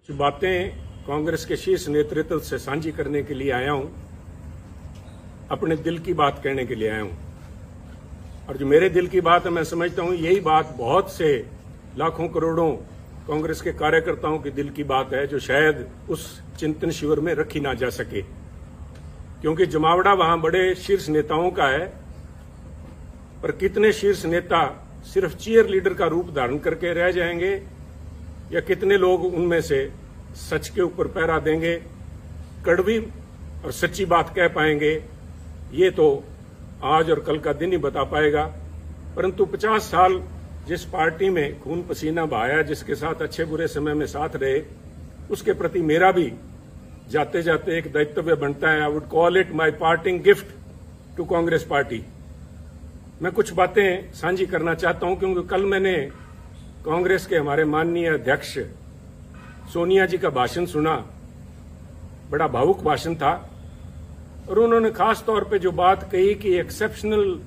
कुछ बातें कांग्रेस के शीर्ष नेतृत्व से साझी करने के लिए आया हूं, अपने दिल की बात कहने के लिए आया हूं। और जो मेरे दिल की बात है, मैं समझता हूं यही बात बहुत से लाखों करोड़ों कांग्रेस के कार्यकर्ताओं के दिल की बात है, जो शायद उस चिंतन शिविर में रखी ना जा सके, क्योंकि जमावड़ा वहां बड़े शीर्ष नेताओं का है। पर कितने शीर्ष नेता सिर्फ चीयर लीडर का रूप धारण करके रह जाएंगे, या कितने लोग उनमें से सच के ऊपर पहरा देंगे, कड़वी और सच्ची बात कह पाएंगे, ये तो आज और कल का दिन ही बता पाएगा। परंतु 50 साल जिस पार्टी में खून पसीना बहाया, जिसके साथ अच्छे बुरे समय में साथ रहे, उसके प्रति मेरा भी जाते जाते एक दायित्व बनता है। I would call it my parting gift to Congress party. मैं कुछ बातें साझी करना चाहता हूं, क्योंकि कल मैंने कांग्रेस के हमारे माननीय अध्यक्ष सोनिया जी का भाषण सुना। बड़ा भावुक भाषण था, और उन्होंने खास तौर पे जो बात कही कि exceptional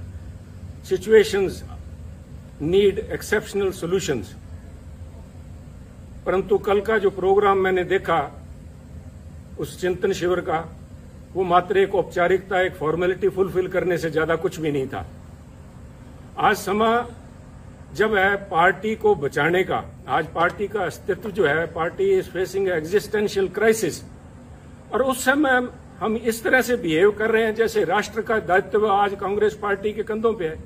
situations need exceptional solutions. परंतु कल का जो प्रोग्राम मैंने देखा उस चिंतन शिविर का, वो मात्र एक औपचारिकता, एक फॉर्मेलिटी फुलफिल करने से ज्यादा कुछ भी नहीं था। आज समय जब है पार्टी को बचाने का, आज पार्टी का अस्तित्व जो है, party is facing existential crisis, और उस समय हम इस तरह से बिहेव कर रहे हैं जैसे राष्ट्र का दायित्व आज कांग्रेस पार्टी के कंधों पे है।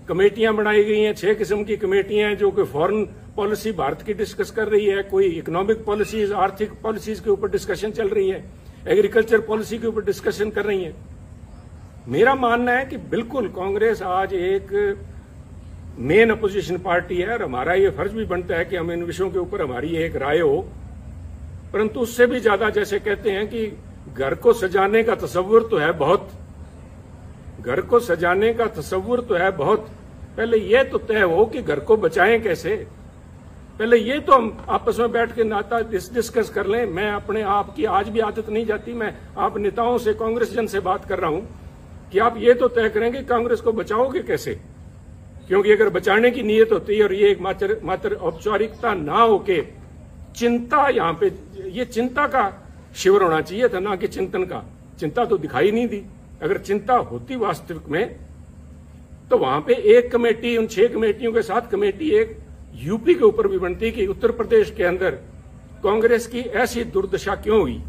कमेटियां बनाई गई हैं, 6 किस्म की कमेटियां हैं, जो कि फॉरेन पॉलिसी भारत की डिस्कस कर रही है, कोई इकोनॉमिक पॉलिसीज, आर्थिक पॉलिसीज के ऊपर डिस्कशन चल रही है, एग्रीकल्चर पॉलिसी के ऊपर डिस्कशन कर रही है। मेरा मानना है कि बिल्कुल कांग्रेस आज एक मेन अपोजिशन पार्टी है, और हमारा ये फर्ज भी बनता है कि हम इन विषयों के ऊपर हमारी एक राय हो। परंतु उससे भी ज्यादा, जैसे कहते हैं कि घर को सजाने का तस्वुर तो है बहुत, घर को सजाने का तस्वुर तो है बहुत, पहले ये तो तय हो कि घर को बचाएं कैसे। पहले ये तो हम आपस में बैठ के नाता डिस्कस कर लें। मैं अपने आप की आज भी आदत नहीं जाती, मैं आप नेताओं से, कांग्रेस जन से बात कर रहा हूं कि आप ये तो तय करेंगे कांग्रेस को बचाओगे कैसे। क्योंकि अगर बचाने की नीयत होती है और ये एक मात्र औपचारिकता ना होके चिंता, यहां पे ये चिंता का शिविर होना चाहिए था, ना कि चिंतन का। चिंता तो दिखाई नहीं दी। अगर चिंता होती वास्तविक में, तो वहां पे एक कमेटी, उन 6 कमेटियों के साथ कमेटी एक यूपी के ऊपर भी बनती कि उत्तर प्रदेश के अंदर कांग्रेस की ऐसी दुर्दशा क्यों हुई।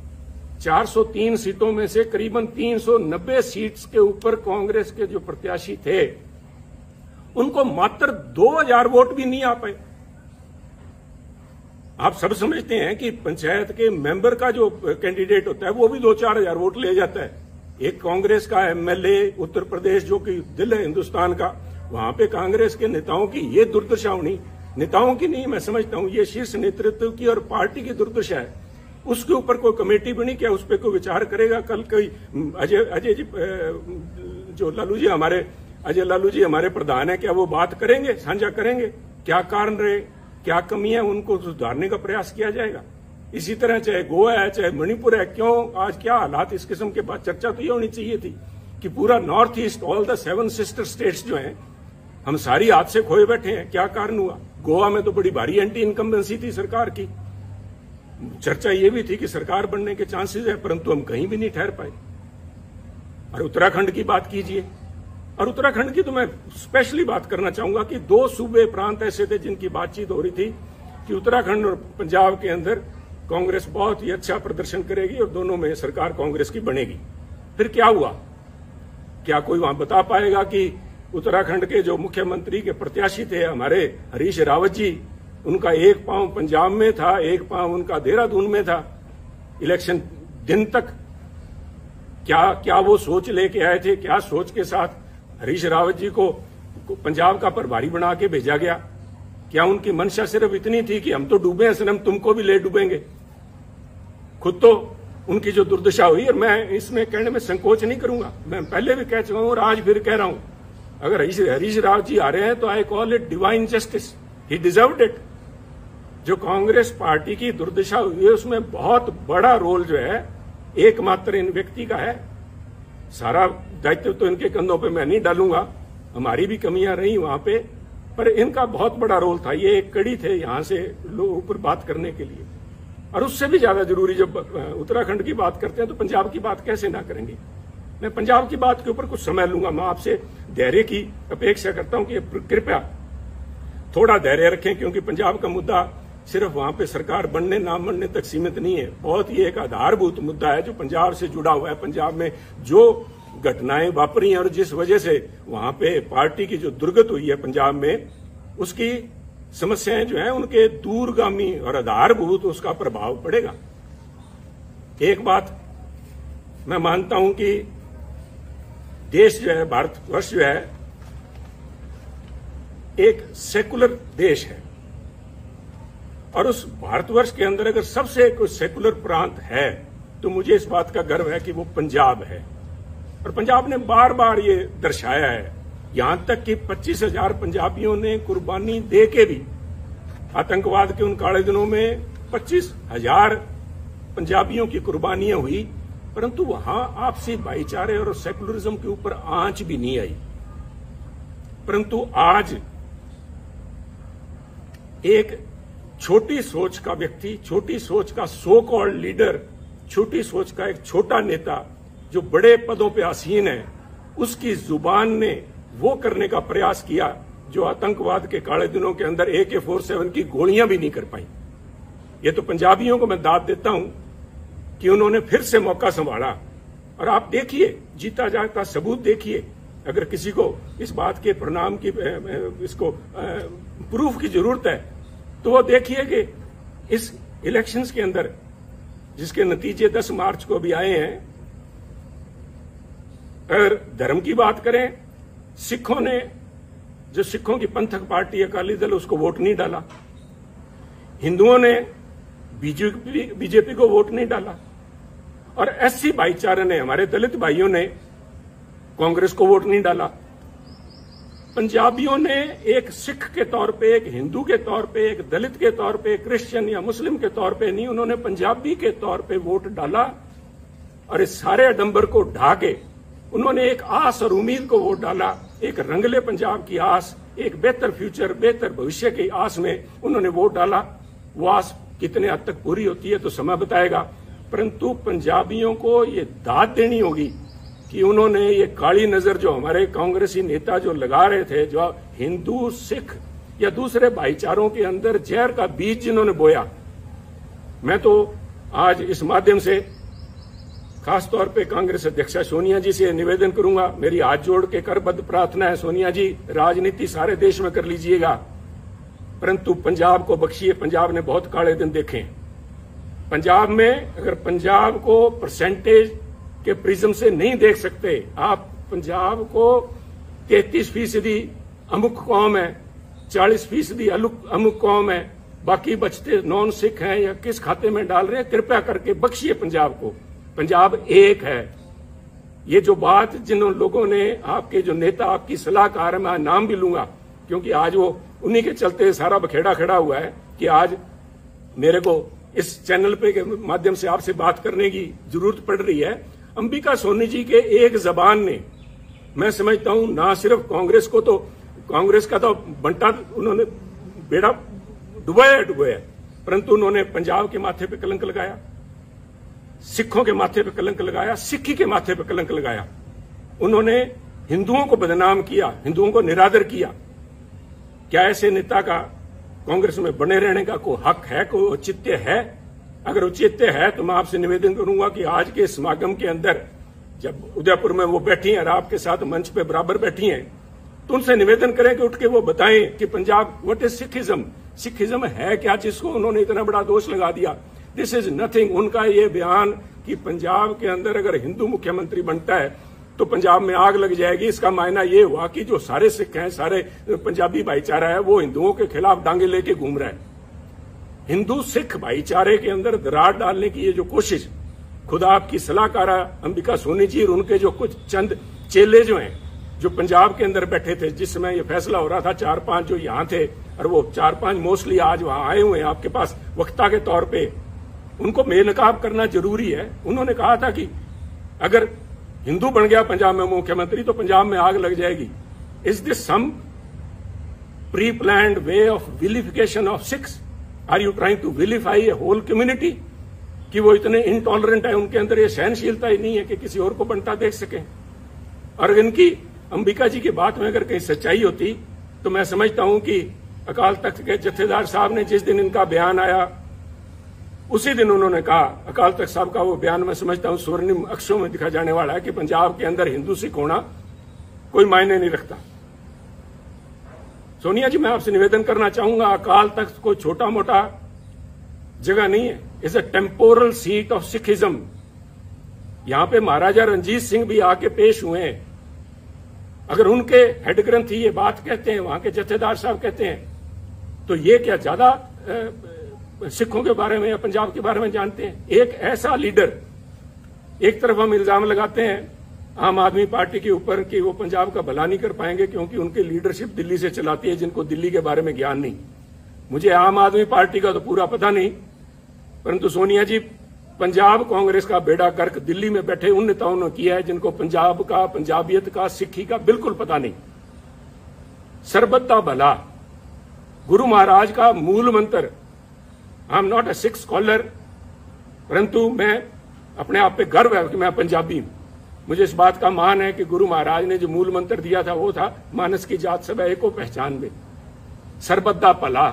403 सीटों में से करीबन 390 सीट्स के ऊपर कांग्रेस के जो प्रत्याशी थे, उनको मात्र 2000 वोट भी नहीं आ पाए। आप सब समझते हैं कि पंचायत के मेंबर का जो कैंडिडेट होता है वो भी 2-4 हजार वोट ले जाता है। एक कांग्रेस का एमएलए उत्तर प्रदेश, जो कि दिल है हिंदुस्तान का, वहां पे कांग्रेस के नेताओं की ये दुर्दशा होनी, नेताओं की नहीं, मैं समझता हूं ये शीर्ष नेतृत्व की और पार्टी की दुर्दशा है। उसके ऊपर कोई कमेटी बनी, क्या उस पर कोई विचार करेगा? कल कोई अजय जी, जो लालू जी हमारे, अजय लालू जी हमारे प्रधान है, क्या वो बात करेंगे, साझा करेंगे क्या कारण रहे, क्या कमियां, उनको सुधारने का प्रयास किया जाएगा। इसी तरह चाहे गोवा है, चाहे मणिपुर है, क्यों आज क्या हालात, इस किस्म के बाद चर्चा तो ये होनी चाहिए थी कि पूरा north east, all the 7 sister states जो हैं, हम सारी हाथ से खोए बैठे हैं, क्या कारण हुआ। गोवा में तो बड़ी भारी एंटी इनकम्बेंसी थी सरकार की, चर्चा ये भी थी कि सरकार बनने के चांसेस है, परंतु हम कहीं भी नहीं ठहर पाए। और उत्तराखंड की बात कीजिए, और उत्तराखंड की तो मैं स्पेशली बात करना चाहूंगा कि 2 सूबे प्रांत ऐसे थे जिनकी बातचीत हो रही थी कि उत्तराखंड और पंजाब के अंदर कांग्रेस बहुत ही अच्छा प्रदर्शन करेगी और दोनों में सरकार कांग्रेस की बनेगी। फिर क्या हुआ? क्या कोई वहां बता पाएगा कि उत्तराखंड के जो मुख्यमंत्री के प्रत्याशी थे हमारे हरीश रावत जी, उनका एक पांव पंजाब में था, एक पांव उनका देहरादून में था इलेक्शन दिन तक। क्या वो सोच लेके आए थे? क्या सोच के साथ हरीश रावत जी को पंजाब का प्रभारी बना के भेजा गया? क्या उनकी मंशा सिर्फ इतनी थी कि हम तो डूबे हैं सनम, तुमको भी ले डूबेंगे? खुद तो उनकी जो दुर्दशा हुई, और मैं इसमें कहने में संकोच नहीं करूंगा, मैं पहले भी कह चुका हूं और आज फिर कह रहा हूं, अगर हरीश रावत जी आ रहे हैं तो I call it divine justice, he deserved it. जो कांग्रेस पार्टी की दुर्दशा हुई है उसमें बहुत बड़ा रोल जो है एकमात्र इन व्यक्ति का है। सारा दायित्व तो इनके कंधों पे मैं नहीं डालूंगा, हमारी भी कमियां रही वहां पे, पर इनका बहुत बड़ा रोल था। ये एक कड़ी थे यहां से लोग ऊपर बात करने के लिए। और उससे भी ज्यादा जरूरी जब उत्तराखंड की बात करते हैं तो पंजाब की बात कैसे ना करेंगे। मैं पंजाब की बात के ऊपर कुछ समय लूंगा। मैं आपसे धैर्य की अपेक्षा करता हूं कि कृपया थोड़ा धैर्य रखें, क्योंकि पंजाब का मुद्दा सिर्फ वहां पे सरकार बनने ना बनने तक सीमित नहीं है। बहुत ही एक आधारभूत मुद्दा है जो पंजाब से जुड़ा हुआ है। पंजाब में जो घटनाएं वापरी हैं और जिस वजह से वहां पे पार्टी की जो दुर्गत हुई है पंजाब में, उसकी समस्याएं जो हैं उनके दूरगामी और आधारभूत उसका प्रभाव पड़ेगा। एक बात मैं मानता हूं कि देश जो है, भारतवर्ष जो है, एक सेकुलर देश है और उस भारतवर्ष के अंदर अगर सबसे कोई सेकुलर प्रांत है तो मुझे इस बात का गर्व है कि वो पंजाब है। और पंजाब ने बार बार ये दर्शाया है, यहां तक कि 25,000 पंजाबियों ने कुर्बानी दे के भी, आतंकवाद के उन काले दिनों में 25,000 पंजाबियों की कुर्बानियां हुई, परंतु वहां आपसी भाईचारे और सेकुलरिज्म के ऊपर आंच भी नहीं आई। परंतु आज एक छोटी सोच का व्यक्ति, छोटी सोच का सो कॉल्ड लीडर, छोटी सोच का एक छोटा नेता जो बड़े पदों पे आसीन है, उसकी जुबान ने वो करने का प्रयास किया जो आतंकवाद के काले दिनों के अंदर AK-47 की गोलियां भी नहीं कर पाई। ये तो पंजाबियों को मैं दाद देता हूं कि उन्होंने फिर से मौका संभाला। और आप देखिए, जीता जागता सबूत देखिए। अगर किसी को इस बात के परिणाम की इसको प्रूफ की जरूरत है तो वो देखिए कि इस इलेक्शंस के अंदर जिसके नतीजे 10 मार्च को भी आए हैं, अगर धर्म की बात करें, सिखों ने, जो सिखों की पंथक पार्टी अकाली दल, उसको वोट नहीं डाला। हिंदुओं ने बीजेपी को वोट नहीं डाला और SC भाईचारे ने, हमारे दलित भाइयों ने कांग्रेस को वोट नहीं डाला। पंजाबियों ने एक सिख के तौर पे, एक हिंदू के तौर पे, एक दलित के तौर पे, क्रिश्चियन या मुस्लिम के तौर पे नहीं, उन्होंने पंजाबी के तौर पे वोट डाला और इस सारे आडंबर को ढा के उन्होंने एक आस और उम्मीद को वोट डाला, एक रंगले पंजाब की आस, एक बेहतर फ्यूचर, बेहतर भविष्य की आस में उन्होंने वोट डाला। वो आस कितने हद तक पूरी होती है तो समय बताएगा, परंतु पंजाबियों को ये दाद देनी होगी कि उन्होंने ये काली नजर जो हमारे कांग्रेसी नेता जो लगा रहे थे, जो हिंदू, सिख या दूसरे भाईचारों के अंदर जहर का बीज जिन्होंने बोया, मैं तो आज इस माध्यम से खासतौर पे कांग्रेस अध्यक्षा सोनिया जी से निवेदन करूंगा, मेरी हाथ जोड़ के करबद्ध प्रार्थना है, सोनिया जी, राजनीति सारे देश में कर लीजिएगा, परंतु पंजाब को बख्शिए। पंजाब ने बहुत काले दिन देखे हैं। पंजाब में अगर पंजाब को परसेंटेज के प्रिज्म से नहीं देख सकते आप, पंजाब को 33% अमुक कौम है, 40% अमुक कौम है, बाकी बचते नॉन सिख हैं या किस खाते में डाल रहे हैं, कृपया करके बख्शिए पंजाब को। पंजाब एक है। ये जो बात जिन लोगों ने, आपके जो नेता, आपकी सलाहकार है, मैं नाम भी लूंगा क्योंकि आज वो उन्हीं के चलते सारा बखेड़ा खड़ा हुआ है कि आज मेरे को इस चैनल पे के माध्यम से आपसे बात करने की जरूरत पड़ रही है। अंबिका सोनी जी के एक जबान ने, मैं समझता हूं, ना सिर्फ कांग्रेस को, तो कांग्रेस का तो बंटा उन्होंने बेड़ा डुबाया, परंतु उन्होंने पंजाब के माथे पे कलंक लगाया, सिखों के माथे पे कलंक लगाया, सिक्खी के माथे पे कलंक लगाया। उन्होंने हिंदुओं को बदनाम किया, हिंदुओं को निरादर किया। क्या ऐसे नेता का कांग्रेस में बने रहने का कोई हक है, कोई औचित्य है? अगर औचित्य है तो मैं आपसे निवेदन करूंगा कि आज के समागम के अंदर जब उदयपुर में वो बैठी हैं और आपके साथ मंच पे बराबर बैठी हैं, तो उनसे निवेदन करें कि उठ के वो बताएं कि Punjab, what is Sikhism, Sikhism है क्या जिसको उन्होंने इतना बड़ा दोष लगा दिया। This is nothing. उनका ये बयान कि पंजाब के अंदर अगर हिंदू मुख्यमंत्री बनता है तो पंजाब में आग लग जाएगी, इसका मायना ये हुआ कि जो सारे सिख हैं, सारे पंजाबी भाईचारा है, वो हिंदुओं के खिलाफ डांगे लेके घूम रहा है। हिंदू सिख भाईचारे के अंदर दरार डालने की ये जो कोशिश, खुदा आपकी सलाहकारा अंबिका सोनी जी और उनके जो कुछ चंद चेले जो हैं, जो पंजाब के अंदर बैठे थे जिस समय ये फैसला हो रहा था, 4-5 जो यहां थे और वो 4-5 मोस्टली आज वहां आए हुए हैं आपके पास वक्ता के तौर पे, उनको बेनकाब करना जरूरी है। उन्होंने कहा था कि अगर हिंदू बन गया पंजाब में मुख्यमंत्री तो पंजाब में आग लग जाएगी। Is this some pre planned way of vilification of Sikhs? Are you trying to vilify a whole community कि वो इतने इनटॉलरेंट है, उनके अंदर ये सहनशीलता ही नहीं है कि किसी और को बनता देख सकें। और इनकी अंबिका जी की बात में अगर कहीं सच्चाई होती तो मैं समझता हूं कि अकाल तख्त के जत्थेदार साहब ने जिस दिन इनका बयान आया उसी दिन उन्होंने कहा, अकाल तख्त साहब का वो बयान मैं समझता हूं स्वर्णिम अक्षरों में दिखा जाने वाला है कि पंजाब के अंदर हिंदू सिख होना कोई मायने नहीं रखता। सोनिया जी, मैं आपसे निवेदन करना चाहूंगा, अकाल तख्त कोई छोटा मोटा जगह नहीं है, is a temporal seat of Sikhism. यहां पे महाराजा रणजीत सिंह भी आके पेश हुए हैं। अगर उनके हेड ग्रंथी ये बात कहते हैं, वहां के जत्थेदार साहब कहते हैं, तो ये क्या ज्यादा सिखों के बारे में या पंजाब के बारे में जानते हैं? एक ऐसा लीडर, एक तरफ हम इल्जाम लगाते हैं आम आदमी पार्टी के ऊपर कि वो पंजाब का भला नहीं कर पाएंगे क्योंकि उनकी लीडरशिप दिल्ली से चलाती है, जिनको दिल्ली के बारे में ज्ञान नहीं। मुझे आम आदमी पार्टी का तो पूरा पता नहीं, परंतु सोनिया जी, पंजाब कांग्रेस का बेड़ा गर्क दिल्ली में बैठे उन नेताओं ने किया है जिनको पंजाब का, पंजाबियत का, सिक्खी का बिल्कुल पता नहीं। सरबत दा भला गुरु महाराज का मूल मंत्र। I am not a Sikh scholar, परंतु मैं अपने आप पे गर्व है कि मैं पंजाबी हूं। मुझे इस बात का मान है कि गुरु महाराज ने जो मूल मंत्र दिया था वो था मानस की जात सब एको पहचान में, सरबत दा भला,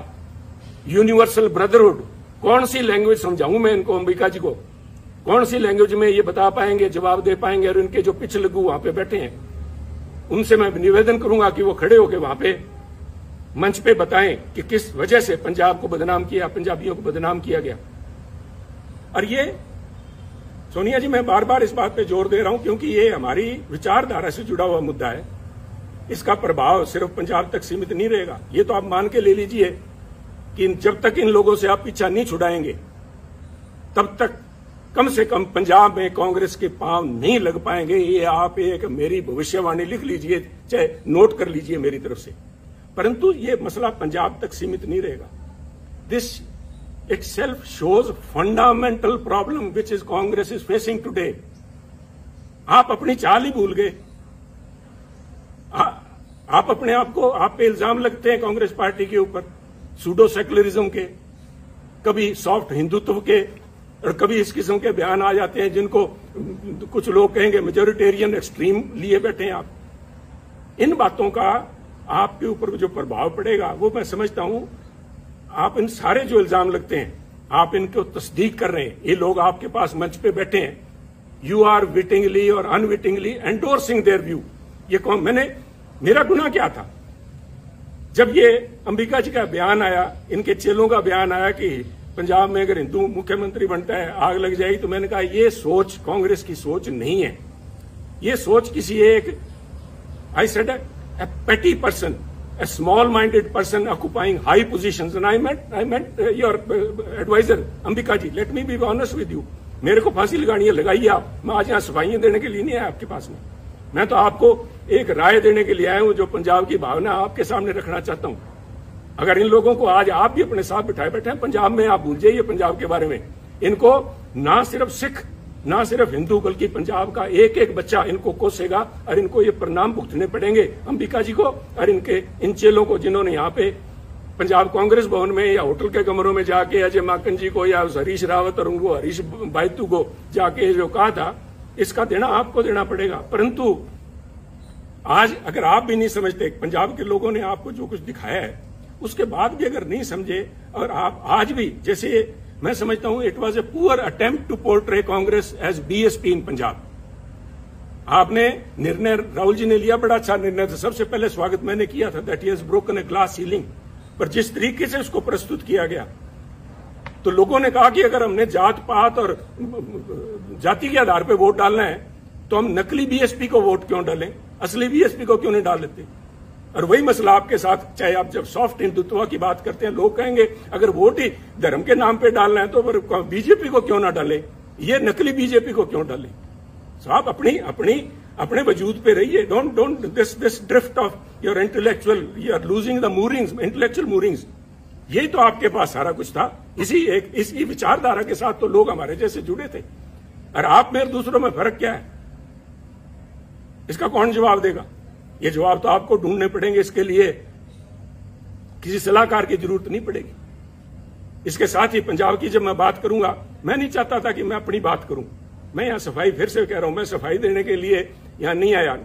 यूनिवर्सल ब्रदरहुड। कौन सी लैंग्वेज समझाऊं मैं इनको, अंबिका जी को? कौन सी लैंग्वेज में ये बता पाएंगे, जवाब दे पाएंगे? और इनके जो पिछलगू वहां पे बैठे हैं उनसे मैं निवेदन करूंगा कि वो खड़े होकर वहां पे मंच पे बताएं कि किस वजह से पंजाब को बदनाम किया, पंजाबियों को बदनाम किया गया। और ये सोनिया जी, मैं बार बार इस बात पे जोर दे रहा हूं क्योंकि ये हमारी विचारधारा से जुड़ा हुआ मुद्दा है। इसका प्रभाव सिर्फ पंजाब तक सीमित नहीं रहेगा। ये तो आप मान के ले लीजिए कि जब तक इन लोगों से आप पीछा नहीं छुड़ाएंगे तब तक कम से कम पंजाब में कांग्रेस के पांव नहीं लग पाएंगे। ये आप एक मेरी भविष्यवाणी लिख लीजिए, चाहे नोट कर लीजिए मेरी तरफ से। परंतु ये मसला पंजाब तक सीमित नहीं रहेगा। This itself shows fundamental problem which is Congress is facing today. आप अपनी चाल ही भूल गए। आप अपने आप को, आप पे इल्जाम लगते हैं कांग्रेस पार्टी के ऊपर सूडो सेकुलरिज्म के, कभी सॉफ्ट हिंदुत्व के, और कभी इस किस्म के बयान आ जाते हैं जिनको कुछ लोग कहेंगे मेजोरिटेरियन एक्सट्रीम लिए बैठे हैं आप। इन बातों का आपके ऊपर जो प्रभाव पड़ेगा वो मैं समझता हूं, आप इन सारे जो इल्जाम लगते हैं आप इनको तस्दीक कर रहे हैं। ये लोग आपके पास मंच पे बैठे हैं, यू आर विटिंगली और अनविटिंगली एंडोर्सिंग देयर व्यू। ये कौन, मेरा गुनाह क्या था? जब ये अंबिका जी का बयान आया, इनके चेलों का बयान आया कि पंजाब में अगर हिंदू मुख्यमंत्री बनता है आग लग जाएगी, तो मैंने कहा ये सोच कांग्रेस की सोच नहीं है। ये सोच किसी एक, I said, a petty person, a small-minded person occupying high positions, and I meant your advisor, Ambika ji. Let me be honest with you. मेरे को फांसी लगानी है, लगाइए आप। मैं आज यहाँ सफाइयां देने के लिए नहीं आया आपके पास में। मैं तो आपको एक राय देने के लिए आया हूं, जो पंजाब की भावना आपके सामने रखना चाहता हूं। अगर इन लोगों को आज आप भी अपने साथ बिठाए बैठे हैं पंजाब में, आप भूल जाइए पंजाब के बारे में। इनको ना सिर्फ सिख, ना सिर्फ हिंदू, बल्कि पंजाब का एक एक बच्चा इनको कोसेगा और इनको ये परिणाम भुगतने पड़ेंगे, अंबिका जी को और इनके इन चेलों को, जिन्होंने यहाँ पे पंजाब कांग्रेस भवन में या होटल के कमरों में जाके अजय माकन जी को या हरीश रावत और उनको हरीश बाइतू को जाके जो कहा था, इसका देना आपको देना पड़ेगा। परंतु आज अगर आप भी नहीं समझते, पंजाब के लोगों ने आपको जो कुछ दिखाया है उसके बाद भी अगर नहीं समझे, और आप आज भी, जैसे मैं समझता हूं it was a poor attempt to portray Congress as BSP in Punjab. आपने निर्णय, राहुल जी ने लिया, बड़ा अच्छा निर्णय था, सबसे पहले स्वागत मैंने किया था, that he has broken a glass ceiling. पर जिस तरीके से उसको प्रस्तुत किया गया, तो लोगों ने कहा कि अगर हमने जात पात और जाति के आधार पर वोट डालना है तो हम नकली बीएसपी को वोट क्यों डालें, असली बीएसपी को क्यों नहीं डाल लेते? और वही मसला आपके साथ, चाहे आप जब सॉफ्ट हिंदुत्व की बात करते हैं, लोग कहेंगे अगर वोट ही धर्म के नाम पे डालना है तो फिर बीजेपी को क्यों ना डालें, ये नकली बीजेपी को क्यों डालें? तो आप अपने वजूद पे रहिए। Don't this drift of your intellectual, you are losing the moorings, intellectual moorings. यही तो आपके पास सारा कुछ था। इसी विचारधारा के साथ तो लोग हमारे जैसे जुड़े थे। और आप में दूसरों में फर्क क्या है, इसका कौन जवाब देगा? ये जवाब तो आपको ढूंढने पड़ेंगे। इसके लिए किसी सलाहकार की जरूरत नहीं पड़ेगी। इसके साथ ही पंजाब की जब मैं बात करूंगा, मैं नहीं चाहता था कि मैं अपनी बात करूं। मैं यहां सफाई फिर से कह रहा हूं, मैं सफाई देने के लिए यहां नहीं आया।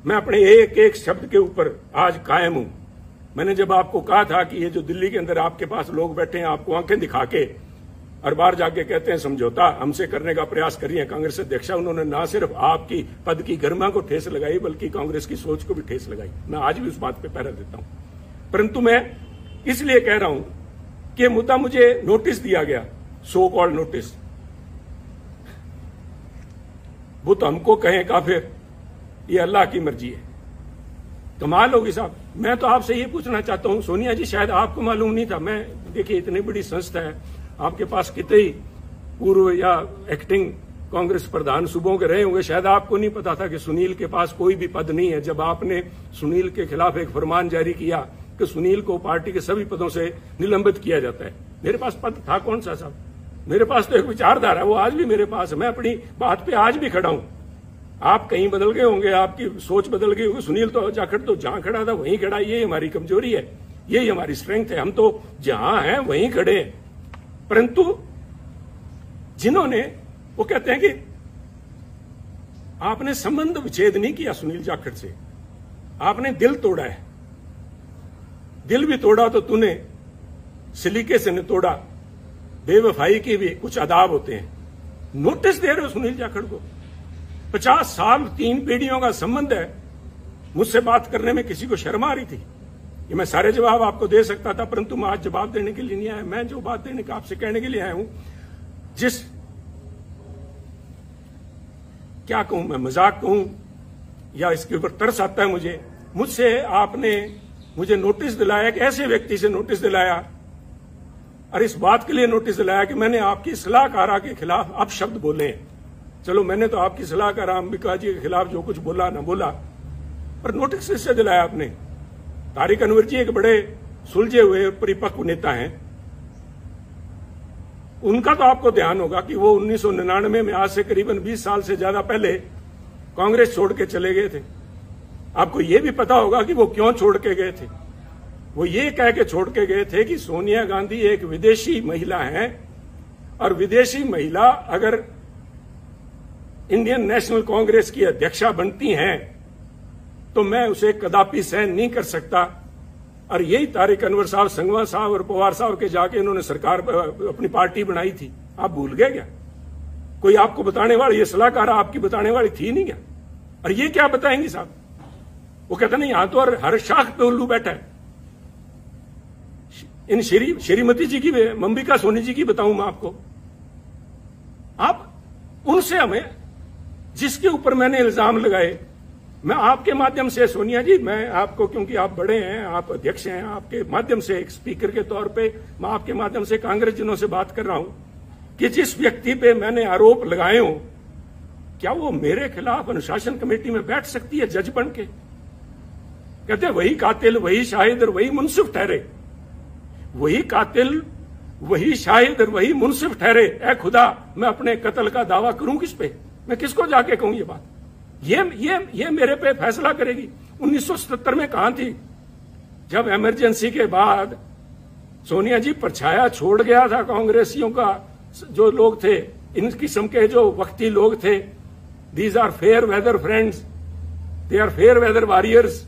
मैं अपने एक एक शब्द के ऊपर आज कायम हूं। मैंने जब आपको कहा था कि ये जो दिल्ली के अंदर आपके पास लोग बैठे हैं, आपको आंखें दिखा के और बाहर जाके कहते हैं समझौता हमसे करने का प्रयास करिए कांग्रेस अध्यक्षा, उन्होंने ना सिर्फ आपकी पद की गरिमा को ठेस लगाई बल्कि कांग्रेस की सोच को भी ठेस लगाई। मैं आज भी उस बात पे पहरा देता हूं। परंतु मैं इसलिए कह रहा हूं कि मुद्दा मुझे नोटिस दिया गया, सो कॉल्ड नोटिस, वो तो हमको कहें काफिर, ये अल्लाह की मर्जी है। कमाल होगी साहब। मैं तो आपसे ये पूछना चाहता हूं, सोनिया जी शायद आपको मालूम नहीं था, मैं देखिए इतनी बड़ी संस्था है, आपके पास कितने पूर्व या एक्टिंग कांग्रेस प्रधान सूबों के रहे होंगे, शायद आपको नहीं पता था कि सुनील के पास कोई भी पद नहीं है। जब आपने सुनील के खिलाफ एक फरमान जारी किया कि सुनील को पार्टी के सभी पदों से निलंबित किया जाता है, मेरे पास पद था कौन सा साहब? मेरे पास तो एक विचारधारा है, वो आज भी मेरे पास है। मैं अपनी बात पे आज भी खड़ा हूं। आप कहीं बदल गए होंगे, आपकी सोच बदल गई होगी। सुनील तो जाखड़ तो जहां खड़ा था वहीं खड़ा, ये हमारी कमजोरी है, यही हमारी स्ट्रेंथ है। हम तो जहां हैं वहीं खड़े हैं। परंतु जिन्होंने, वो कहते हैं कि आपने संबंध विच्छेद नहीं किया सुनील जाखड़ से, आपने दिल तोड़ा है। दिल भी तोड़ा तो तूने सलीके से न तोड़ा, बेवफाई के भी कुछ आदाब होते हैं। नोटिस दे रहे हो सुनील जाखड़ को, 50 साल 3 पीढ़ियों का संबंध है। मुझसे बात करने में किसी को शर्म आ रही थी? ये मैं सारे जवाब आपको दे सकता था, परंतु मैं आज जवाब देने के लिए नहीं आया। मैं जो बात देने का आपसे कहने के लिए आया हूं, जिस क्या कहूं मैं, मजाक कहूं या इसके ऊपर तरस आता है मुझे, मुझसे आपने मुझे नोटिस दिलाया, एक ऐसे व्यक्ति से नोटिस दिलाया, और इस बात के लिए नोटिस दिलाया कि मैंने आपकी सलाहकारा के खिलाफ अपशब्द बोले हैं। चलो मैंने तो आपकी सलाहकार अंबिका जी के खिलाफ जो कुछ बोला ना बोला, पर नोटिस इससे दिलाया आपने। तारिक अनवर जी एक बड़े सुलझे हुए परिपक्व नेता हैं, उनका तो आपको ध्यान होगा कि वो 1999 में, आज से करीबन 20 साल से ज्यादा पहले, कांग्रेस छोड़ के चले गए थे। आपको ये भी पता होगा कि वो क्यों छोड़ के गए थे। वो ये कह के छोड़ के गए थे कि सोनिया गांधी एक विदेशी महिला है, और विदेशी महिला अगर इंडियन नेशनल कांग्रेस की अध्यक्षा बनती हैं तो मैं उसे कदापि सहन नहीं कर सकता। और यही तारिक अनवर साहब, संगवा साहब और पवार साहब के जाके इन्होंने सरकार अपनी पार्टी बनाई थी। आप भूल गए क्या? कोई आपको बताने वाली, ये सलाहकार आपकी बताने वाली थी नहीं क्या? और ये क्या बताएंगी साहब? वो कहते नहीं, यहां तो हर शाख पे उल्लू बैठा है। इन श्रीमती जी की, अंबिका सोनी जी की बताऊं मैं आपको, आप उनसे हमें, जिसके ऊपर मैंने इल्जाम लगाए, मैं आपके माध्यम से, सोनिया जी, मैं आपको, क्योंकि आप बड़े हैं, आप अध्यक्ष हैं, आपके माध्यम से एक स्पीकर के तौर पे मैं आपके माध्यम से कांग्रेस जनों से बात कर रहा हूं कि जिस व्यक्ति पे मैंने आरोप लगाए हो, क्या वो मेरे खिलाफ अनुशासन कमेटी में बैठ सकती है जज बन के? कहते वही कातिल, वही शाहिद और वही मुंसिफ ठहरे। वही कातिल, वही शाहिद और वही मुंसिफ ठहरे। ऐ खुदा, मैं अपने कत्ल का दावा करूं किस पे? मैं किसको जाके कहूं ये बात? ये मेरे पे फैसला करेगी। 1977 में कहां थी जब इमरजेंसी के बाद सोनिया जी परछाया छोड़ गया था कांग्रेसियों का? जो लोग थे, इन किस्म के जो वक्ती लोग थे, these are fair weather friends, they are fair weather warriors.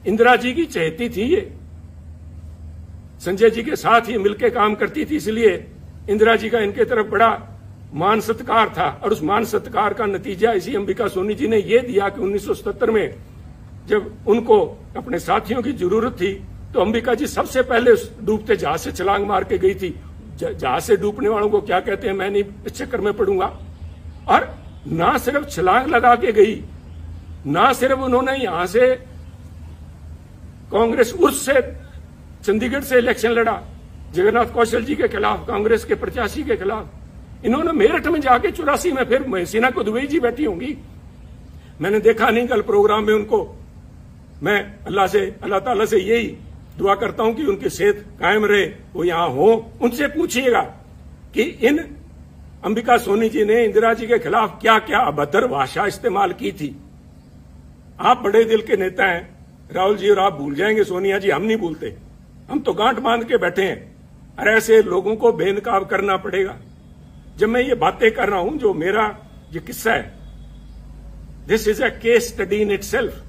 Indira ji की चहेती थी ये, संजय जी के साथ ही मिलकर काम करती थी, इसलिए इंदिरा जी का इनके तरफ बड़ा मान सत्कार था। और उस मान सत्कार का नतीजा इसी अंबिका सोनी जी ने यह दिया कि 1977 में जब उनको अपने साथियों की जरूरत थी तो अंबिका जी सबसे पहले उस डूबते जहाज से छलांग मार के गई थी। जहाज से डूबने वालों को क्या कहते हैं मैं नहीं इस चक्कर में पड़ूंगा। और ना सिर्फ छलांग लगा के गई, ना सिर्फ उन्होंने यहां से कांग्रेस उससे चंडीगढ़ से इलेक्शन लड़ा जगन्नाथ कौशल जी के खिलाफ, कांग्रेस के प्रत्याशी के खिलाफ। इन्होंने मेरठ में जाके 84 में फिर महसीना को दुबई जी बैठी होंगी, मैंने देखा नहीं कल प्रोग्राम में उनको। मैं अल्लाह ताला से यही दुआ करता हूं कि उनकी सेहत कायम रहे, वो यहां हो। उनसे पूछिएगा कि इन अंबिका सोनी जी ने इंदिरा जी के खिलाफ क्या क्या अभद्र भाषा इस्तेमाल की थी। आप बड़े दिल के नेता हैं राहुल जी, और आप भूल जाएंगे सोनिया जी, हम नहीं भूलते। हम तो गांठ बांध के बैठे हैं। और ऐसे लोगों को बेनकाब करना पड़ेगा। जब मैं ये बातें कर रहा हूं, जो मेरा ये किस्सा है, this is a case study in itself,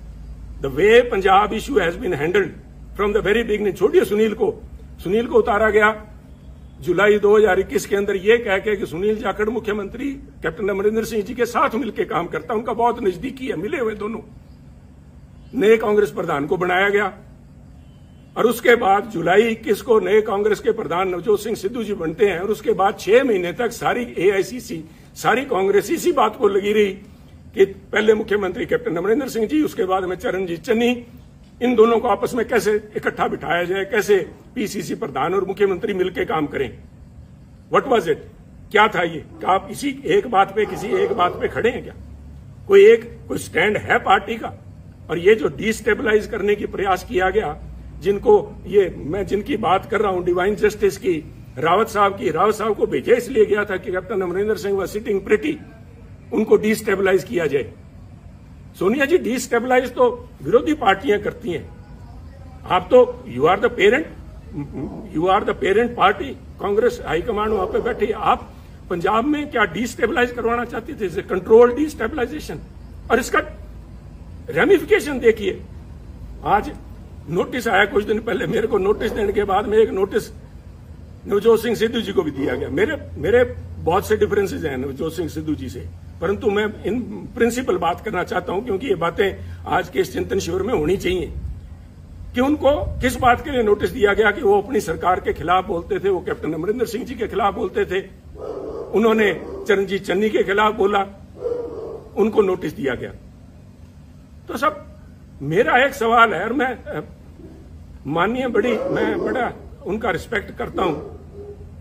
the way Punjab issue has been handled from the very beginning. छोड़िए सुनील को उतारा गया जुलाई 2021 के अंदर ये कह के कि सुनील जाखड़ मुख्यमंत्री कैप्टन अमरिंदर सिंह जी के साथ मिलकर काम करता, उनका बहुत नजदीकी है, मिले हुए दोनों। नए कांग्रेस प्रधान को बनाया गया और उसके बाद जुलाई 21 को नए कांग्रेस के प्रधान नवजोत सिंह सिद्धू जी बनते हैं और उसके बाद 6 महीने तक सारी एआईसीसी, सारी कांग्रेस इसी बात को लगी रही कि पहले मुख्यमंत्री कैप्टन अमरिंदर सिंह जी, उसके बाद में चरणजीत चन्नी, इन दोनों को आपस में कैसे इकट्ठा बिठाया जाए, कैसे पीसीसी प्रधान और मुख्यमंत्री मिलकर काम करें। व्हाट वाज इट, क्या था ये? क्या आप इसी एक बात पे, किसी एक बात पे खड़े हैं क्या? कोई स्टैंड है पार्टी का? और ये जो डिस्टेबलाइज करने की प्रयास किया गया, मैं जिनकी बात कर रहा हूं, डिवाइन जस्टिस की, रावत साहब को भेजा इसलिए गया था कि कैप्टन अमरिंदर सिंह व सिटिंग प्रिटी, उनको डिस्टेबलाइज किया जाए। सोनिया जी, डिस्टेबलाइज तो विरोधी पार्टियां करती हैं, आप तो you are the parent party, Congress high command वहां पे बैठी, आप पंजाब में क्या डिस्टेबलाइज करवाना चाहती थी? Control destabilisation. और इसका रेमिफिकेशन देखिए, आज नोटिस आया कुछ दिन पहले, मेरे को नोटिस देने के बाद में एक नोटिस नवजोत सिंह सिद्धू जी को भी दिया गया। मेरे बहुत से डिफरेंसेज हैं नवजोत सिंह सिद्धू जी से, परंतु मैं इन प्रिंसिपल बात करना चाहता हूं क्योंकि ये बातें आज के इस चिंतन शिविर में होनी चाहिए कि उनको किस बात के लिए नोटिस दिया गया कि वो अपनी सरकार के खिलाफ बोलते थे, वो कैप्टन अमरिंदर सिंह जी के खिलाफ बोलते थे, उन्होंने चरणजीत चन्नी के खिलाफ बोला, उनको नोटिस दिया गया। तो सब मेरा एक सवाल है, और मैं बड़ा उनका रिस्पेक्ट करता हूं,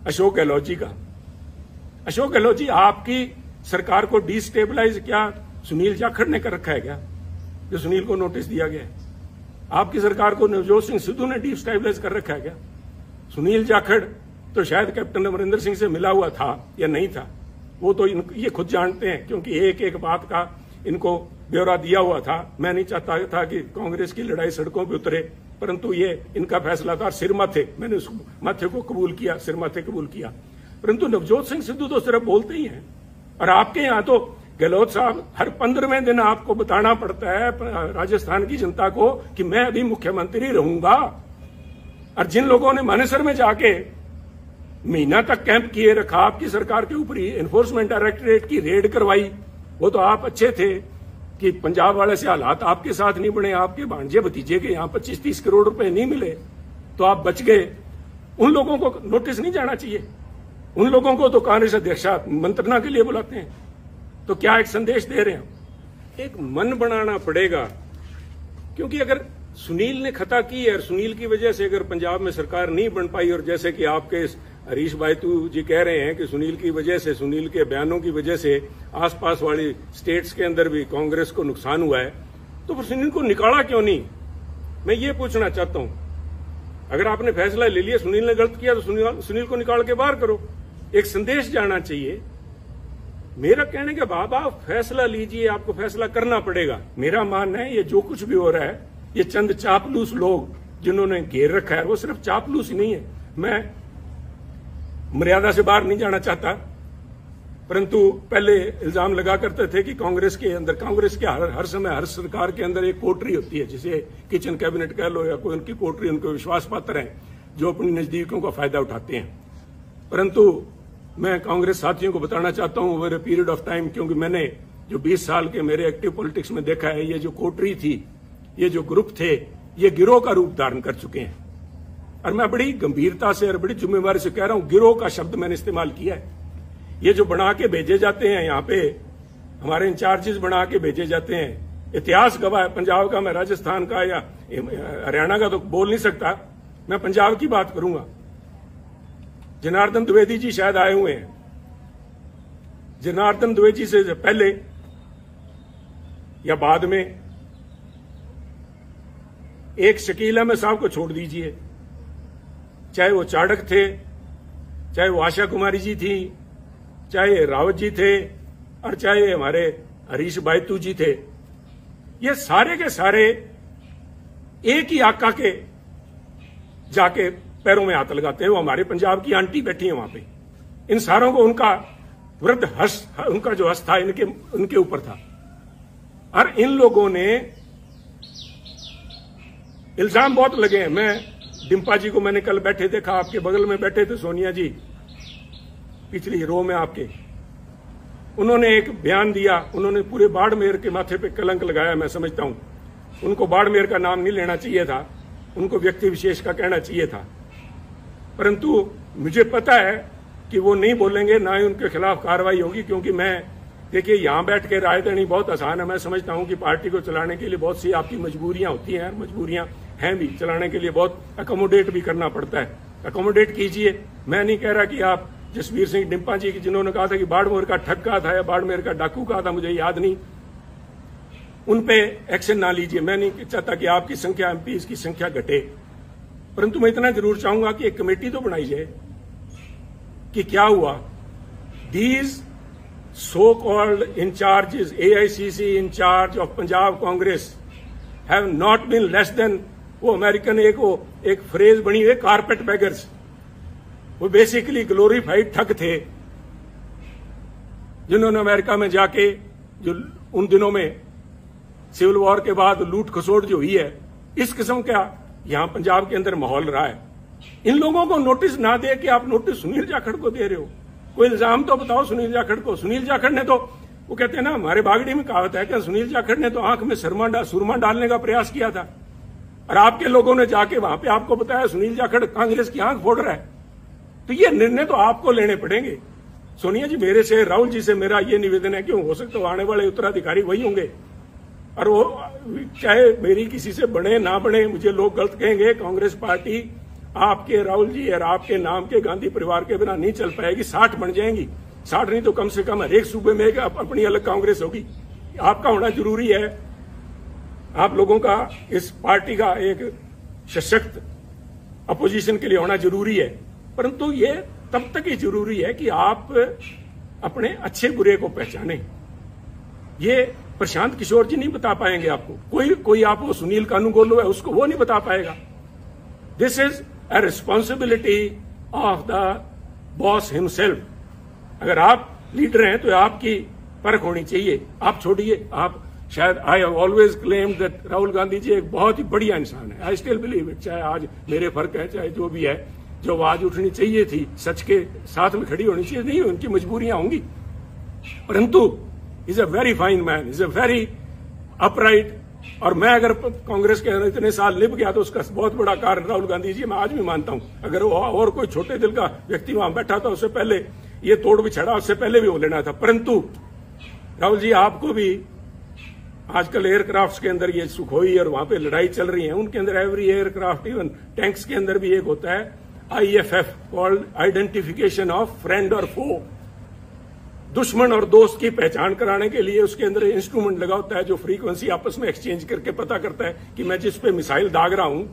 अशोक गहलोत जी का। अशोक गहलोत जी, आपकी सरकार को डिस्टेबलाइज क्या सुनील जाखड़ ने कर रखा है क्या, जो सुनील को नोटिस दिया गया है? आपकी सरकार को नवजोत सिंह सिद्धू ने डिस्टेबलाइज कर रखा है क्या? सुनील जाखड़ तो शायद कैप्टन अमरिंदर सिंह से मिला हुआ था या नहीं था, वो तो ये खुद जानते हैं, क्योंकि एक एक बात का इनको ब्यौरा दिया हुआ था। मैं नहीं चाहता था कि कांग्रेस की लड़ाई सड़कों पर उतरे, परंतु ये इनका फैसला था। सिर माथे, मैंने उस माथे को कबूल किया, सिर माथे कबूल किया, परंतु नवजोत सिंह सिद्धू तो सिर्फ बोलते ही हैं। और आपके यहां तो गहलोत साहब हर 15वें दिन आपको बताना पड़ता है राजस्थान की जनता को कि मैं अभी मुख्यमंत्री रहूंगा। और जिन लोगों ने मानेसर में जाके महीना तक कैंप किए रखा, आपकी सरकार के ऊपर ही एनफोर्समेंट डायरेक्टरेट की रेड करवाई, वो तो आप अच्छे थे कि पंजाब वाले से हालात आपके साथ नहीं बने, आपके भांजे भतीजे के यहां 25-30 करोड़ रुपए नहीं मिले तो आप बच गए। उन लोगों को नोटिस नहीं जाना चाहिए? उन लोगों को तो कांग्रेस अध्यक्ष मंत्रणा के लिए बुलाते हैं। तो क्या एक संदेश दे रहे हैं? एक मन बनाना पड़ेगा, क्योंकि अगर सुनील ने खता की है और सुनील की वजह से अगर पंजाब में सरकार नहीं बन पाई, और जैसे कि आपके हरीश बायतू जी कह रहे हैं कि सुनील की वजह से, सुनील के बयानों की वजह से आसपास वाली स्टेट्स के अंदर भी कांग्रेस को नुकसान हुआ है, तो फिर सुनील को निकाला क्यों नहीं? मैं ये पूछना चाहता हूं। अगर आपने फैसला ले लिया, सुनील ने गलत किया, तो सुनील को निकाल के बाहर करो। एक संदेश जाना चाहिए। मेरा कहने के बाद आप फैसला लीजिए, आपको फैसला करना पड़ेगा। मेरा मानना है ये जो कुछ भी हो रहा है, ये चंद चापलूस लोग जिन्होंने घेर रखा है, वो सिर्फ चापलूस ही नहीं है। मैं मर्यादा से बाहर नहीं जाना चाहता, परंतु पहले इल्जाम लगा करते थे कि कांग्रेस के हर समय हर सरकार के अंदर एक कोटरी होती है, जिसे किचन कैबिनेट कह लो या कोई उनकी कोटरी, उनको विश्वास पात्र हैं जो अपनी नजदीकियों का फायदा उठाते हैं। परंतु मैं कांग्रेस साथियों को बताना चाहता हूं over a period of time, क्योंकि मैंने जो 20 साल के मेरे एक्टिव पॉलिटिक्स में देखा है, ये जो कोटरी थी, ये जो ग्रुप थे, ये गिरोह का रूप धारण कर चुके हैं। और मैं बड़ी गंभीरता से और बड़ी जिम्मेवारी से कह रहा हूं, गिरोह का शब्द मैंने इस्तेमाल किया है। ये जो बना के भेजे जाते हैं यहाँ पे, हमारे इंचार्जेस बना के भेजे जाते हैं, इतिहास गवाह है पंजाब का, मैं राजस्थान का या हरियाणा का तो बोल नहीं सकता, मैं पंजाब की बात करूंगा। जनार्दन द्विवेदी जी शायद आए हुए हैं। जनार्दन द्विवेदी से पहले या बाद में एक शकील अहमद साहब को छोड़ दीजिए, चाहे वो चाणक थे, चाहे वो आशा कुमारी जी थी, चाहे रावत जी थे, और चाहे हमारे हरीश बायतू जी थे, ये सारे के सारे एक ही आका के जाके पैरों में हाथ लगाते हैं। वो हमारे पंजाब की आंटी बैठी है वहां पे, इन सारों को उनका वृद्ध उनका जो हस था उनके ऊपर था। और इन लोगों ने इल्जाम बहुत लगे हैं। मैं डिम्पा जी को मैंने कल बैठे देखा, आपके बगल में बैठे थे सोनिया जी, पिछली रो में आपके। उन्होंने एक बयान दिया, उन्होंने पूरे बाड़मेर के माथे पे कलंक लगाया। मैं समझता हूं उनको बाड़मेर का नाम नहीं लेना चाहिए था, उनको व्यक्ति विशेष का कहना चाहिए था। परंतु मुझे पता है कि वो नहीं बोलेंगे, ना ही उनके खिलाफ कार्रवाई होगी, क्योंकि मैं देखिए यहां बैठ के राय देनी बहुत आसान है। मैं समझता हूं कि पार्टी को चलाने के लिए बहुत सी आपकी मजबूरियां होती हैं, मजबूरियां हैं भी, चलाने के लिए बहुत अकोमोडेट भी करना पड़ता है। अकोमोडेट कीजिए। मैं नहीं कह रहा कि आप जसवीर सिंह डिम्पा जी की, जिन्होंने कहा था कि बाड़मेर का ठग कहा था या बाड़मेर का डाकू कहा था, मुझे याद नहीं, उन पे एक्शन ना लीजिए। मैं नहीं चाहता कि आपकी संख्या, एमपीज की संख्या घटे, परंतु मैं इतना जरूर चाहूंगा कि एक कमेटी तो बनाई जाए कि क्या हुआ। These so called incharges, AICC incharge of Punjab Congress have not been less than, वो अमेरिकन एक फ्रेज बनी है, कारपेट बैगर्स। वो बेसिकली ग्लोरीफाइड ठग थे, जिन्होंने अमेरिका में जाके, जो उन दिनों में सिविल वॉर के बाद लूट खसोट जो हुई है, इस किस्म का यहां पंजाब के अंदर माहौल रहा है। इन लोगों को नोटिस ना दे कि आप नोटिस सुनील जाखड़ को दे रहे हो, कोई इल्जाम तो बताओ सुनील जाखड़ को। सुनील जाखड़ ने तो, वो कहते हैं ना, हमारे बागड़ी में कहावत है कि सुनील जाखड़ ने तो आंख में सुरमा डालने का प्रयास किया था, और आपके लोगों ने जाके वहां पे आपको बताया सुनील जाखड़ कांग्रेस की आंख फोड़ रहा है। तो ये निर्णय तो आपको लेने पड़ेंगे। सोनिया जी, मेरे से, राहुल जी से मेरा ये निवेदन है कि हो सकता है आने वाले उत्तराधिकारी वही होंगे, और वो चाहे मेरी किसी से बने ना बने, मुझे लोग गलत कहेंगे, कांग्रेस पार्टी आपके, राहुल जी और आपके नाम के गांधी परिवार के बिना नहीं चल पाएगी। 60 बन जाएंगी, 60 नहीं तो कम से कम हर एक सूबे में अपनी अलग कांग्रेस होगी। आपका होना जरूरी है, आप लोगों का इस पार्टी का एक सशक्त अपोजिशन के लिए होना जरूरी है। परंतु ये तब तक ही जरूरी है कि आप अपने अच्छे बुरे को पहचाने। ये प्रशांत किशोर जी नहीं बता पाएंगे आपको, कोई आप वो सुनील कानूनगोलो है उसको वो नहीं बता पाएगा। This is a responsibility of the boss himself. अगर आप लीडर हैं तो आपकी परख होनी चाहिए। आप छोड़िए, आप शायद, I have always claimed that Rahul Gandhi ji एक बहुत ही बढ़िया इंसान है। आई स्टिल बिलीव इट, चाहे आज मेरे फर्क है, चाहे जो भी है। जो आवाज उठनी चाहिए थी, सच के साथ में खड़ी होनी चाहिए, नहीं उनकी मजबूरियां होंगी, परंतु is a very fine man, is a very upright. और मैं अगर कांग्रेस के अंदर इतने साल लिप गया तो उसका बहुत बड़ा कारण राहुल गांधी जी, मैं आज भी मानता हूं। अगर वो और कोई छोटे दिल का व्यक्ति वहां बैठा था, उससे पहले ये तोड़ बिछड़ा, उससे पहले भी हो लेना था। परंतु राहुल जी, आपको भी आजकल एयरक्राफ्ट के अंदर ये सुखोई और वहां पे लड़ाई चल रही है, उनके अंदर एवरी एयरक्राफ्ट, इवन टैंक्स के अंदर भी एक होता है IFF, called identification of friend और फो। दुश्मन और दोस्त की पहचान कराने के लिए उसके अंदर इंस्ट्रूमेंट लगा होता है, जो फ्रीक्वेंसी आपस में एक्सचेंज करके पता करता है कि मैं जिस पे मिसाइल दाग रहा हूं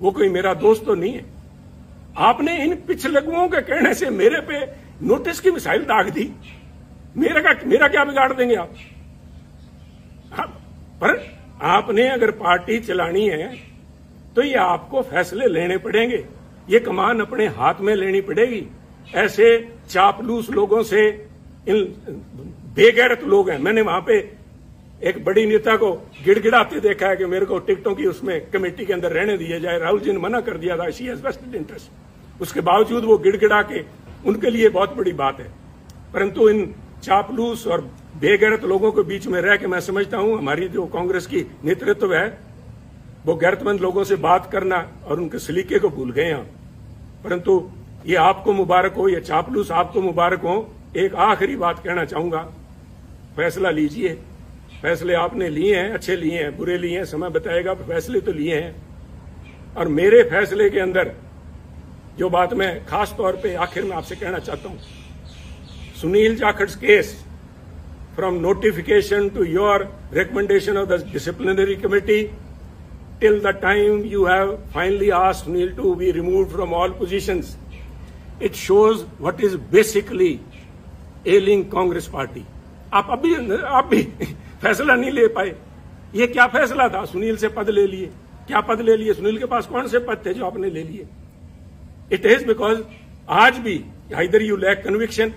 वो कोई मेरा दोस्त तो नहीं है। आपने इन पिछलगुओं के कहने से मेरे पे नोटिस की मिसाइल दाग दी, मेरा क्या बिगाड़ देंगे आप? पर आपने अगर पार्टी चलानी है तो ये आपको फैसले लेने पड़ेंगे, ये कमान अपने हाथ में लेनी पड़ेगी। ऐसे चापलूस लोगों से, इन बेगैरत लोग हैं। मैंने वहां पे एक बड़ी नेता को गिड़गिड़ाते देखा है कि मेरे को टिकटों की उसमें कमेटी के अंदर रहने दिया जाए। राहुल जी ने मना कर दिया था, शी हैज वेस्टेड इंटरेस्ट। उसके बावजूद वो गिड़गिड़ा के, उनके लिए बहुत बड़ी बात है। परंतु इन चापलूस और बेगैरत लोगों के बीच में रह के मैं समझता हूं हमारी जो कांग्रेस की नेतृत्व है वो गैरतमंद लोगों से बात करना और उनके सलीके को भूल गए हैं। परंतु ये आपको मुबारक हो, ये चापलूस आपको मुबारक हो। एक आखिरी बात कहना चाहूंगा, फैसला लीजिए। फैसले आपने लिए हैं, अच्छे लिए हैं, बुरे लिए हैं, समय बताएगा, फैसले तो लिए हैं। और मेरे फैसले के अंदर जो बात मैं खास तौर पे आखिर में आपसे कहना चाहता हूं, Sunil Jakhar case, from notification to your recommendation of the disciplinary committee till the time you have finally asked Sunil to be removed from all positions, it shows what is basically ailing Congress party. आप भी फैसला नहीं ले पाए। ये क्या फैसला था? सुनील से पद ले लिए। क्या पद ले लिए? सुनील के पास कौन से पद थे जो आपने ले लिए? इट इज बिकॉज आज भी either you lack conviction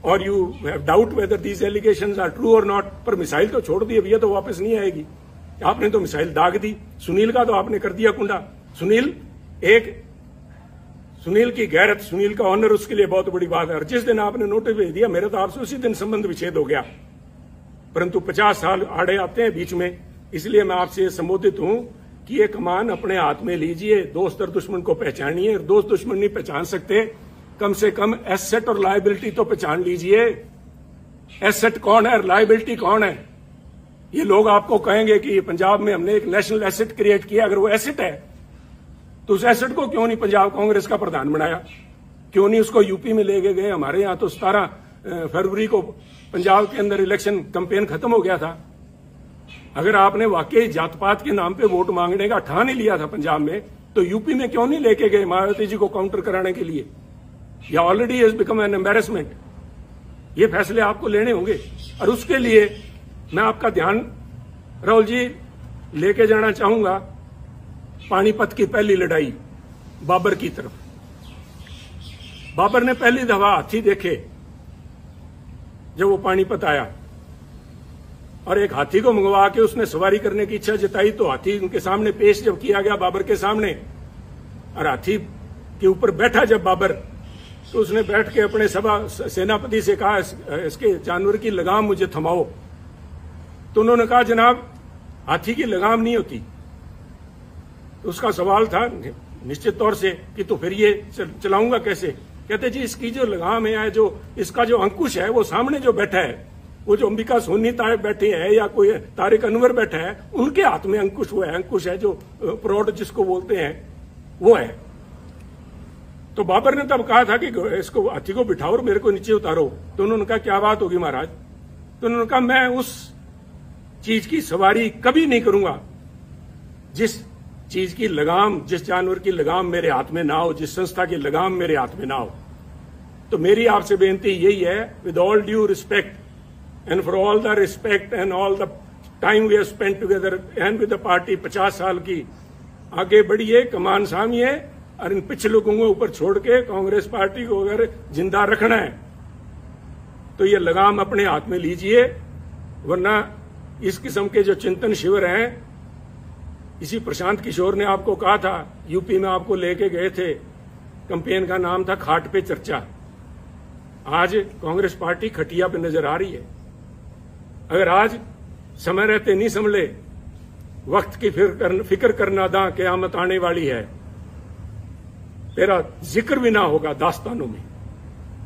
or you have doubt whether these allegations are true or not. पर मिसाइल तो छोड़ दी, भैया तो वापस नहीं आएगी। आपने तो मिसाइल दाग दी, सुनील का तो आपने कर दिया कुंडा। सुनील की गैरत, सुनील का ऑनर, उसके लिए बहुत बड़ी बात है। और जिस दिन आपने नोटिस भेज दिया, मेरा तो आपसे उसी दिन संबंध विच्छेद हो गया। परंतु 50 साल आड़े आते हैं बीच में, इसलिए मैं आपसे संबोधित हूं कि ये कमान अपने हाथ में लीजिए, दोस्त और दुश्मन को पहचानिए। दोस्त दुश्मन नहीं पहचान सकते, कम से कम एसेट और लायबिलिटी तो पहचान लीजिए। एसेट कौन है, लायबिलिटी कौन है? ये लोग आपको कहेंगे कि पंजाब में हमने एक नेशनल एसेट क्रिएट किया। अगर वो एसेट है तो उस एसेट को क्यों नहीं पंजाब कांग्रेस का प्रधान बनाया? क्यों नहीं उसको यूपी में ले गए? हमारे यहां तो 17 फरवरी को पंजाब के अंदर इलेक्शन कैंपेन खत्म हो गया था। अगर आपने वाकई जात पात के नाम पे वोट मांगने का ठान ही लिया था पंजाब में, तो यूपी में क्यों नहीं लेके गए मायावती जी को काउंटर कराने के लिए? या already has become an embarrassment. ये फैसले आपको लेने होंगे और उसके लिए मैं आपका ध्यान, राहुल जी, लेके जाना चाहूंगा पानीपत की पहली लड़ाई बाबर की तरफ। बाबर ने पहली दफा हाथी देखे जब वो पानीपत आया, और एक हाथी को मंगवा के उसने सवारी करने की इच्छा जताई। तो हाथी उनके सामने पेश जब किया गया बाबर के सामने, और हाथी के ऊपर बैठा जब बाबर, तो उसने बैठ के अपने सेनापति से कहा, इसके जानवर की लगाम मुझे थमाओ। तो उन्होंने कहा, जनाब हाथी की लगाम नहीं होती। तो उसका सवाल था निश्चित तौर से कि तो फिर ये चलाऊंगा कैसे? कहते जी इसकी जो लगाम है, जो इसका जो अंकुश है, वो सामने जो बैठा है, वो जो अंबिका सोनी तायब बैठे हैं या कोई तारिक अनवर बैठा है, उनके हाथ में अंकुश वो है। अंकुश है जो प्रौढ़ जिसको बोलते हैं, वो है। तो बाबर ने तब कहा था कि इसको हाथी को बिठाओ और मेरे को नीचे उतारो। तो उन्होंने कहा क्या बात होगी महाराज? तो उन्होंने कहा मैं उस चीज की सवारी कभी नहीं करूंगा जिस चीज की लगाम, जिस जानवर की लगाम मेरे हाथ में ना हो, जिस संस्था की लगाम मेरे हाथ में ना हो। तो मेरी आपसे बेनती यही है, with all due respect and for all the respect and all the time we have spent together and with the party, 50 साल की, आगे बढ़िए, कमान सामिए और इन पिछले लोगों को ऊपर छोड़ के कांग्रेस पार्टी को अगर जिंदा रखना है तो ये लगाम अपने हाथ में लीजिए। वरना इस किस्म के जो चिंतन शिविर हैं, इसी प्रशांत किशोर ने आपको कहा था, यूपी में आपको लेके गए थे, कैंपेन का नाम था खाट पे चर्चा। आज कांग्रेस पार्टी खटिया पे नजर आ रही है। अगर आज समय रहते नहीं संभले, वक्त की फिक्र करना दा क़यामत आने वाली है, तेरा जिक्र भी ना होगा दास्तानों में।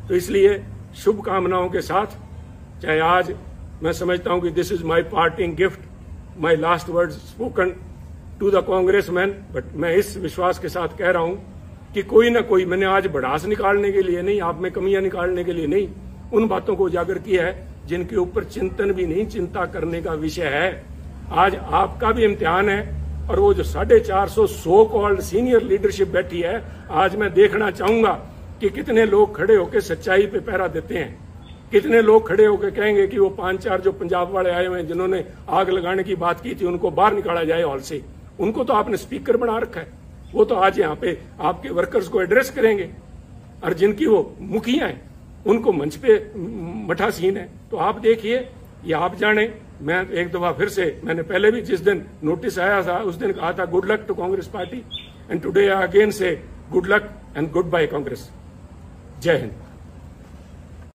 तो इसलिए शुभकामनाओं के साथ, चाहे आज मैं समझता हूं कि this is my parting gift, my last word spoken to the Congressman, but मैं इस विश्वास के साथ कह रहा हूं कि कोई ना कोई, मैंने आज भड़ास निकालने के लिए नहीं, आप में कमियां निकालने के लिए नहीं, उन बातों को उजागर किया है जिनके ऊपर चिंतन भी नहीं, चिंता करने का विषय है। आज आपका भी इम्तिहान है, और वो जो 450 सो कॉल्ड सीनियर लीडरशिप बैठी है, आज मैं देखना चाहूंगा कि कितने लोग खड़े होकर सच्चाई पे पहरा देते हैं, कितने लोग खड़े होकर कहेंगे कि वो 5-4 जो पंजाब वाले आए हुए हैं जिन्होंने आग लगाने की बात की थी, उनको बाहर निकाला जाए हॉल से। उनको तो आपने स्पीकर बना रखा है, वो तो आज यहाँ पे आपके वर्कर्स को एड्रेस करेंगे, और जिनकी वो मुखिया हैं उनको मंच पे मठा सीन है। तो आप देखिए, ये आप जाने। मैं एक दफा फिर से, मैंने पहले भी जिस दिन नोटिस आया था उस दिन कहा था good luck to Congress party, and today I again say good luck and goodbye Congress. जय हिंद।